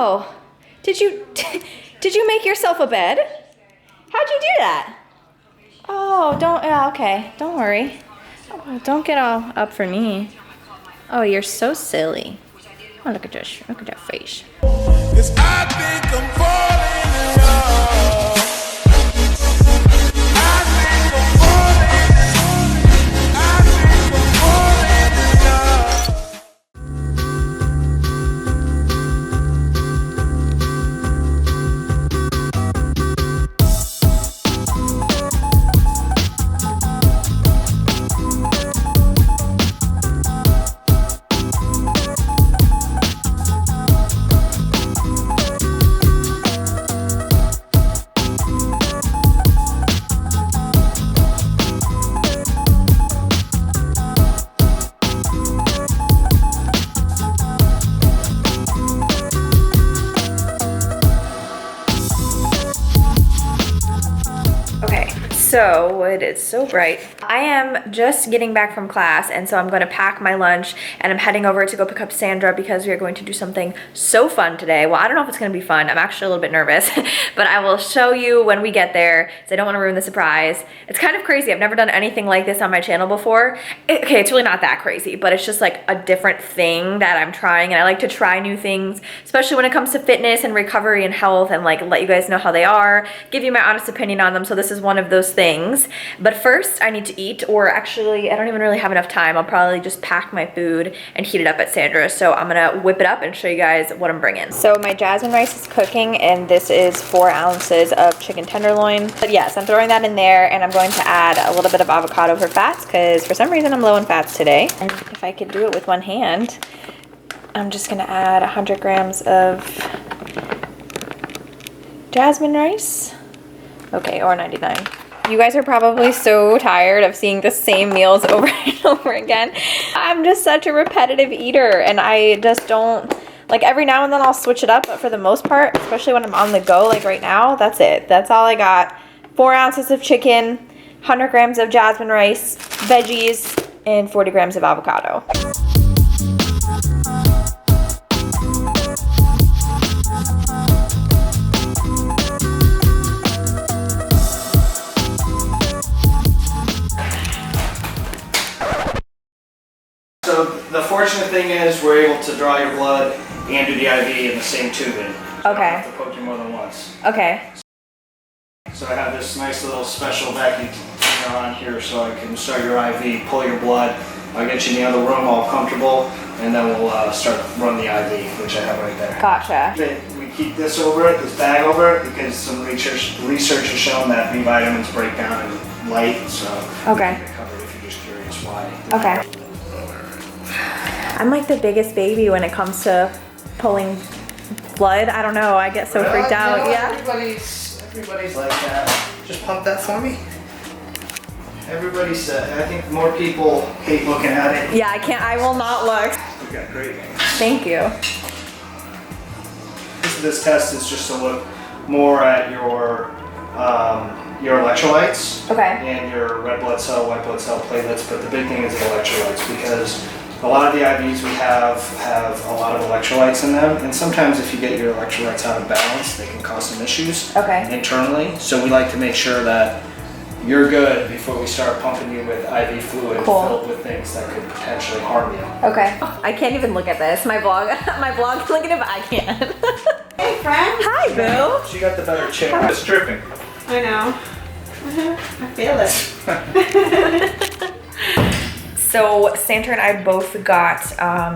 Oh, did you make yourself a bed? How'd you do that? Oh, okay, don't worry. Oh, don't get all up for me. Oh, you're so silly. Oh, look at that face. 'Cause I think I'm falling in love. I think I'm falling in love. So it is so bright. I am just getting back from class, and so I'm going to pack my lunch and I'm heading over to go pick up Sandra because we are going to do something so fun today. Well, I don't know if it's going to be fun. I'm actually a little bit nervous, but I will show you when we get there, so I don't want to ruin the surprise. It's kind of crazy. I've never done anything like this on my channel before. Okay, it's really not that crazy, but it's just like a different thing that I'm trying, and I like to try new things, especially when it comes to fitness and recovery and health, and like let you guys know how they are, give you my honest opinion on them. So this is one of those things. But first I need to eat, or actually I don't even really have enough time. I'll probably just pack my food and heat it up at Sandra's. So I'm gonna whip it up and show you guys what I'm bringing. So my jasmine rice is cooking, and this is 4 ounces of chicken tenderloin. But yes, I'm throwing that in there, and I'm going to add a little bit of avocado for fats because for some reason I'm low in fats today. And if I could do it with one hand, I'm just gonna add 100 grams of jasmine rice. Okay, or 99. You guys are probably so tired of seeing the same meals over and over again. I'm just such a repetitive eater, and I just don't, like, every now and then I'll switch it up, but for the most part, especially when I'm on the go, like right now, that's it. That's all I got. 4 ounces of chicken, 100 grams of jasmine rice, veggies, and 40 grams of avocado. So the fortunate thing is we're able to draw your blood and do the IV in the same tubing. So Okay. I don't have to poke you more than once. Okay. So I have this nice little special vacuum cleaner on here so I can start your IV, pull your blood. I'll get you in the other room all comfortable, and then we'll start run the IV, which I have right there. Gotcha. We keep this over it, this bag over it, because some research has shown that B vitamins break down in light, so Okay. keep it covered if you're just curious why. Okay. I'm like the biggest baby when it comes to pulling blood. I don't know. I get so freaked out. You know, Yeah. Everybody's like that. Just pump that for me. Everybody said. I think more people hate looking at it. Yeah, I can't. I will not look. We got great names. Thank you. This test is just to look more at your electrolytes. Okay. And your red blood cell, white blood cell platelets. But the big thing is the electrolytes, because a lot of the IVs we have a lot of electrolytes in them, and sometimes if you get your electrolytes out of balance, they can cause some issues internally. So we like to make sure that you're good before we start pumping you with IV fluid filled with things that could potentially harm you. Okay. I can't even look at this. My vlog, look at it, but I can't. Hey, friend. Hi, boo. She got the better chair. It's dripping. I know. I feel it. So Sandra and I both got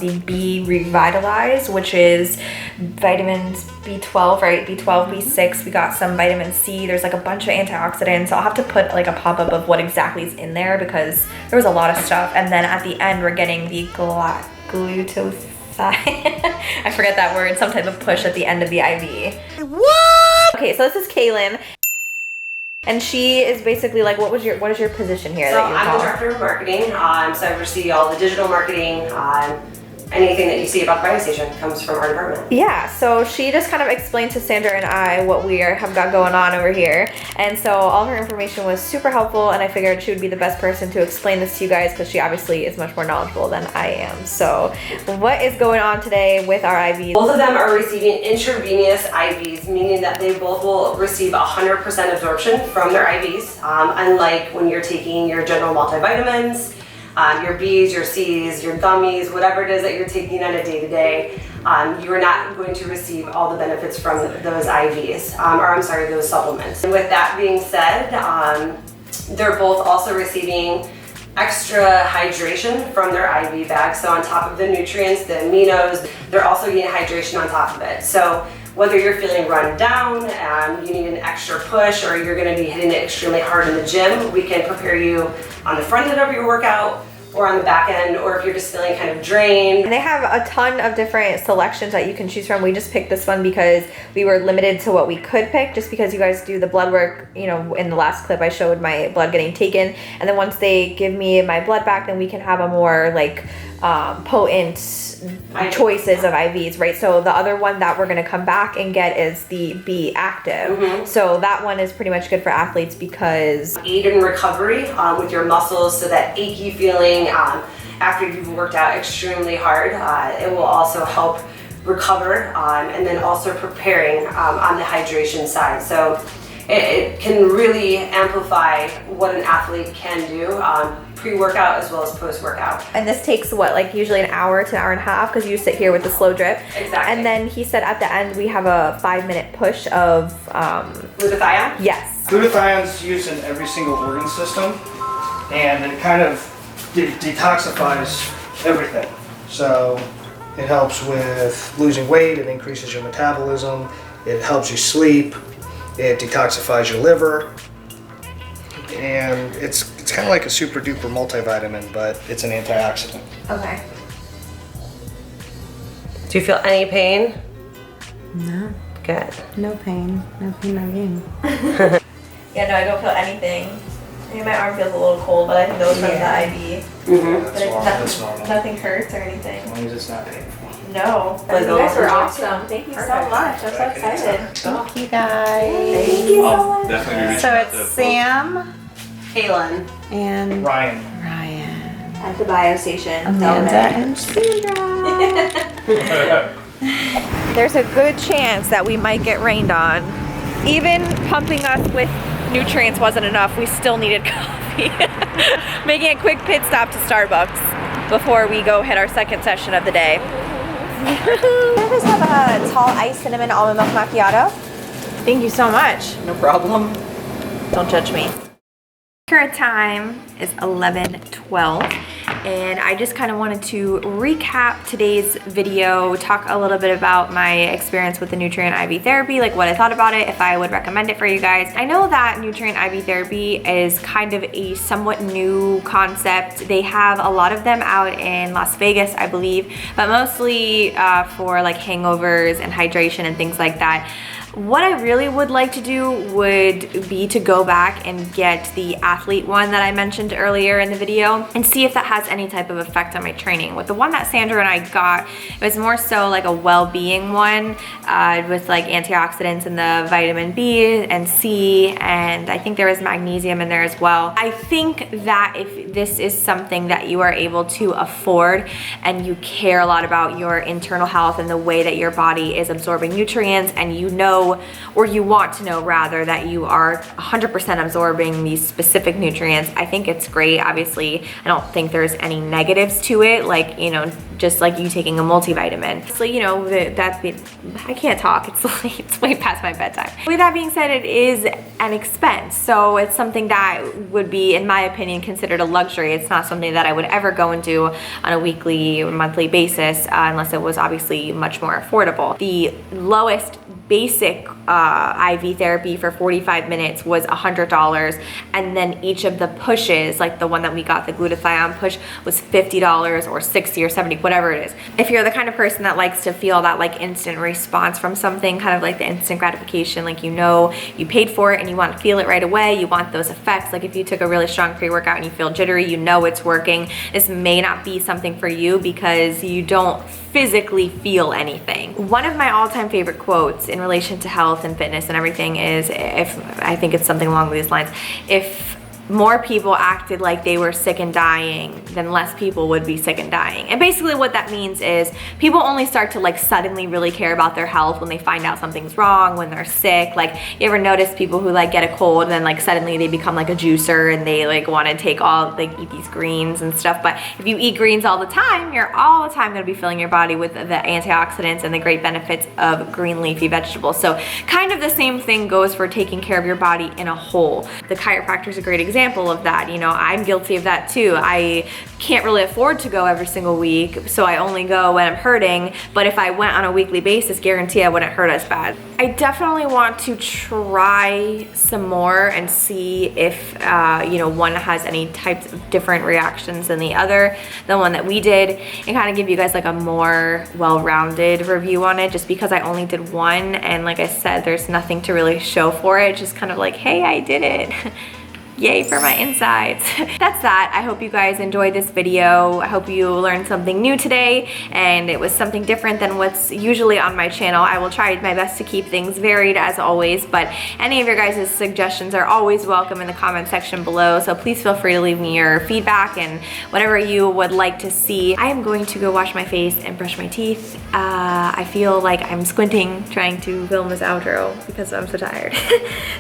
the B Revitalize, which is vitamins B12, right? B12, B6. We got some vitamin C. There's like a bunch of antioxidants. So I'll have to put like a pop-up of what exactly is in there because there was a lot of stuff. And then at the end, we're getting the glutathione. I forget that word. Some type of push at the end of the IV. What? Okay, so this is Kaylin. And she is basically like, what is your position here? So I'm the director of marketing. So I oversee all the digital marketing, anything that you see about the biostation comes from our department. Yeah, so she just kind of explained to Sandra and I what we have got going on over here. And so all her information was super helpful, and I figured she would be the best person to explain this to you guys because she obviously is much more knowledgeable than I am. So what is going on today with our IVs? Both of them are receiving intravenous IVs, meaning that they both will receive 100% absorption from their IVs, unlike when you're taking your general multivitamins, your B's, your C's, your gummies, whatever it is that you're taking on a day-to-day, you are not going to receive all the benefits from those IVs, those supplements. And with that being said, they're both also receiving extra hydration from their IV bags. So on top of the nutrients, the aminos, they're also getting hydration on top of it. So whether you're feeling run down, you need an extra push, or you're gonna be hitting it extremely hard in the gym, we can prepare you on the front end of your workout or on the back end, or if you're just feeling kind of drained. And they have a ton of different selections that you can choose from. We just picked this one because we were limited to what we could pick, just because you guys do the blood work. You know, in the last clip I showed my blood getting taken, and then once they give me my blood back, then we can have a more like potent choices of IVs, right? So the other one that we're gonna come back and get is the B Active. So that one is pretty much good for athletes because aid in recovery with your muscles, so that achy feeling after you've worked out extremely hard, it will also help recover, and then also preparing on the hydration side. So it can really amplify what an athlete can do pre-workout as well as post-workout. And this takes what, like usually an hour to an hour and a half, because you sit here with the slow drip. Exactly. And then he said at the end we have a 5-minute push of glutathione? Yes. Glutathione's used in every single organ system, and it kind of detoxifies everything. So it helps with losing weight, it increases your metabolism, it helps you sleep, it detoxifies your liver, and it's kind of like a super duper multivitamin, but it's an antioxidant. Okay. Do you feel any pain? No. Good. No pain. No pain, no gain. Yeah, no, I don't feel anything. Maybe my arm feels a little cold, but I think that was from the IV. That's normal. Nothing hurts or anything. As long as it's not painful. No. But You guys were those- awesome. Thank you so much. I'm so excited. Thank you guys. Thank you so much. Definitely be reaching So out to it's Sam Kaylin. and Ryan. Ryan. At the biostation. Amanda and Sandra. There's a good chance that we might get rained on. Even pumping us with nutrients wasn't enough. We still needed coffee. Making a quick pit stop to Starbucks before we go hit our second session of the day. Can I just have a tall iced cinnamon almond milk macchiato? Thank you so much. No problem. Don't judge me. Current time is 11:12, and I just kind of wanted to recap today's video, talk a little bit about my experience with the nutrient IV therapy, like what I thought about it, if I would recommend it for you guys. I know that nutrient IV therapy is kind of a somewhat new concept. They have a lot of them out in Las Vegas, I believe, but mostly for like hangovers and hydration and things like that. What I really would like to do would be to go back and get the athlete one that I mentioned earlier in the video and see if that has any type of effect on my training. With the one that Sandra and I got, it was more so like a well-being one with like antioxidants and the vitamin B and C, and I think there is magnesium in there as well. I think that if this is something that you are able to afford and you care a lot about your internal health and the way that your body is absorbing nutrients, and you know, or you want to know rather, that you are 100% absorbing these specific nutrients, I think it's great. Obviously, I don't think there's any negatives to it, like, you know, just like you taking a multivitamin. So, you know, I can't talk, it's late, it's way past my bedtime. With that being said, it is an expense. So it's something that would be, in my opinion, considered a luxury. It's not something that I would ever go and do on a weekly or monthly basis unless it was obviously much more affordable. The lowest basic IV therapy for 45 minutes was $100, and then each of the pushes, like the one that we got, the glutathione push, was $50 or 60 or 70, whatever it is. If you're the kind of person that likes to feel that like instant response from something, kind of like the instant gratification, like you know you paid for it and you want to feel it right away, you want those effects, like if you took a really strong pre-workout and you feel jittery, you know it's working. This may not be something for you because you don't physically feel anything. One of my all-time favorite quotes in relation to health and fitness and everything is, I think it's something along these lines, if more people acted like they were sick and dying, then less people would be sick and dying. And basically what that means is people only start to like suddenly really care about their health when they find out something's wrong, when they're sick. Like, you ever notice people who like get a cold and then like suddenly they become like a juicer and they like want to take all, like eat these greens and stuff. But if you eat greens all the time, you're all the time going to be filling your body with the antioxidants and the great benefits of green leafy vegetables. So kind of the same thing goes for taking care of your body in a whole. The chiropractor is a great example of that. You know, I'm guilty of that too. I can't really afford to go every single week, so I only go when I'm hurting, but if I went on a weekly basis, guarantee I wouldn't hurt as bad. I definitely want to try some more and see if you know, one has any types of different reactions than the other, the one that we did, and kind of give you guys like a more well-rounded review on it, just because I only did one, and like I said, there's nothing to really show for it, just kind of like, hey, I did it. Yay for my insides. That's that. I hope you guys enjoyed this video. I hope you learned something new today and it was something different than what's usually on my channel. I will try my best to keep things varied as always, but any of your guys' suggestions are always welcome in the comment section below, so please feel free to leave me your feedback and whatever you would like to see. I am going to go wash my face and brush my teeth. I feel like I'm squinting trying to film this outro because I'm so tired.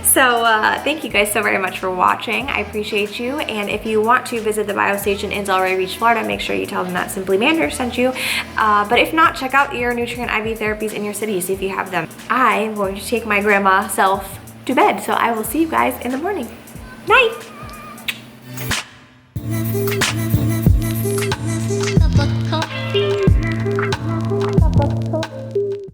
So thank you guys so very much for watching. I appreciate you, and if you want to visit the biostation in Delray Beach, Florida, make sure you tell them that Simply Mander sent you. But if not, check out your nutrient IV therapies in your city, see if you have them. I am going to take my grandma self to bed, so I will see you guys in the morning. Night!